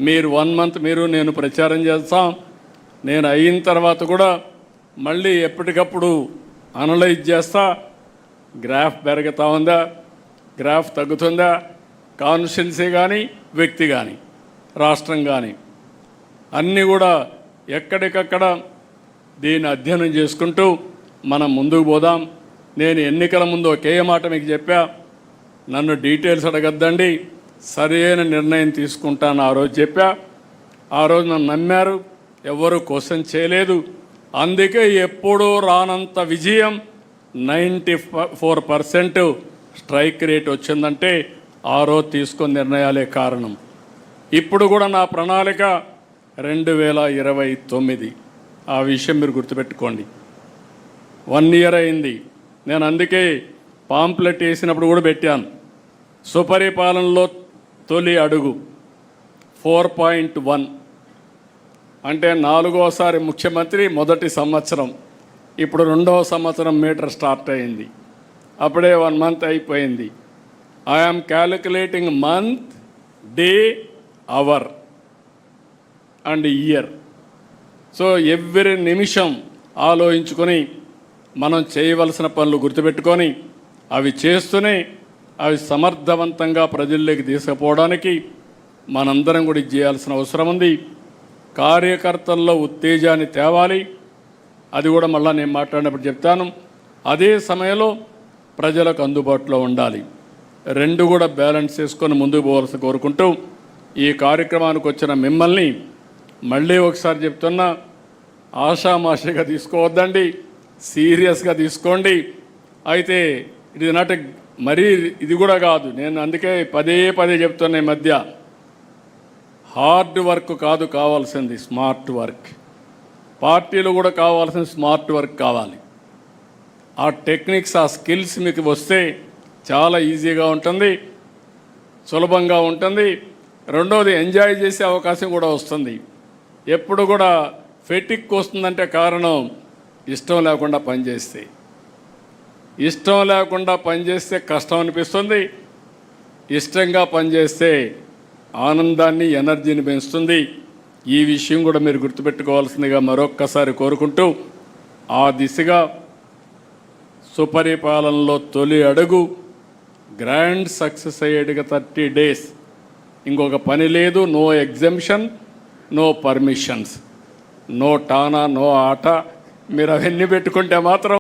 మీరు 1 మంత్ నేను ప్రచారం చేస్తాం. నేను అయిన తర్వాత కూడా మళ్ళీ ఎప్పటికప్పుడు అనలైజ్ చేస్తా. గ్రాఫ్ పెరుగుతూ ఉందా, గ్రాఫ్ తగ్గుతుందా, కాన్స్టిట్యున్సీ కానీ వ్యక్తి కానీ రాష్ట్రం కానీ అన్నీ కూడా ఎక్కడికక్కడ దీన్ని అధ్యయనం చేసుకుంటూ మనం ముందుకు పోదాం. నేను ఎన్నికల ముందు ఒకే మాట మీకు చెప్పా, నన్ను డీటెయిల్స్ అడగద్దండి, సరైన నిర్ణయం తీసుకుంటాను ఆ రోజు చెప్పా. ఆ రోజు నన్ను నమ్మారు, ఎవరు క్వశ్చన్ చేయలేదు. అందుకే ఎప్పుడూ రానంత విజయం 94% స్ట్రైక్ రేట్ వచ్చిందంటే ఆ రోజు తీసుకున్న నిర్ణయాలే కారణం. ఇప్పుడు కూడా నా ప్రణాళిక 2029. ఆ విషయం మీరు గుర్తుపెట్టుకోండి. 1 ఇయర్ అయింది. నేను అందుకే పాంప్లెట్ వేసినప్పుడు కూడా పెట్టాను, సుపరిపాలనలో తొలి అడుగు 4.1 అంటే 4వసారి ముఖ్యమంత్రి, మొదటి సంవత్సరం. ఇప్పుడు 2వ సంవత్సరం మీటర్ స్టార్ట్ అయింది. అప్పుడే 1 మంత్ అయిపోయింది. I'm calculating month, day, hour and year. So every నిమిషం ఆలోచించుకొని మనం చేయవలసిన పనులు గుర్తుపెట్టుకొని అవి చేస్తూనే అవి సమర్థవంతంగా ప్రజల్లోకి తీసుకుపోవడానికి మనందరం కూడా చేయాల్సిన అవసరం ఉంది. కార్యకర్తల్లో ఉత్తేజాన్ని తేవాలి. అది కూడా మళ్ళీ నేను మాట్లాడినప్పుడు చెప్తాను. అదే సమయంలో ప్రజలకు అందుబాటులో ఉండాలి. 2 కూడా బ్యాలెన్స్ చేసుకొని ముందుకు పోవాల్సి కోరుకుంటూ ఈ కార్యక్రమానికి వచ్చిన మిమ్మల్ని మళ్ళీ ఒకసారి చెప్తున్నా, ఆషామాషిగా తీసుకోవద్దండి, సీరియస్గా తీసుకోండి. అయితే ఇది నాటి మరీ ఇది కూడా కాదు. నేను అందుకే పదే చెప్తున్నా, ఈ మధ్య హార్డ్ వర్క్ కాదు కావాల్సింది, స్మార్ట్ వర్క్. పార్టీలు కూడా కావాల్సిన స్మార్ట్ వర్క్ కావాలి. ఆ టెక్నిక్స్, ఆ స్కిల్స్ మీకు వస్తే చాలా ఈజీగా ఉంటుంది, సులభంగా ఉంటుంది. రెండవది, ఎంజాయ్ చేసే అవకాశం కూడా వస్తుంది. ఎప్పుడు కూడా ఫెటిక్ వస్తుందంటే కారణం ఇష్టం లేకుండా పనిచేస్తే. ఇష్టం లేకుండా పనిచేస్తే కష్టం అనిపిస్తుంది, ఇష్టంగా పనిచేస్తే ఆనందాన్ని, ఎనర్జీని పెంచుతుంది. ఈ విషయం కూడా మీరు గుర్తుపెట్టుకోవాల్సిందిగా మరొక్కసారి కోరుకుంటూ, ఆ దిశగా సుపరిపాలనలో తొలి అడుగు గ్రాండ్ సక్సెస్ అయ్యేట్టుగా 30 days. ఇంకొక పని లేదు, no exemption, no permissions, no టానా, నో ఆట. మీరు అవన్నీ పెట్టుకుంటే మాత్రం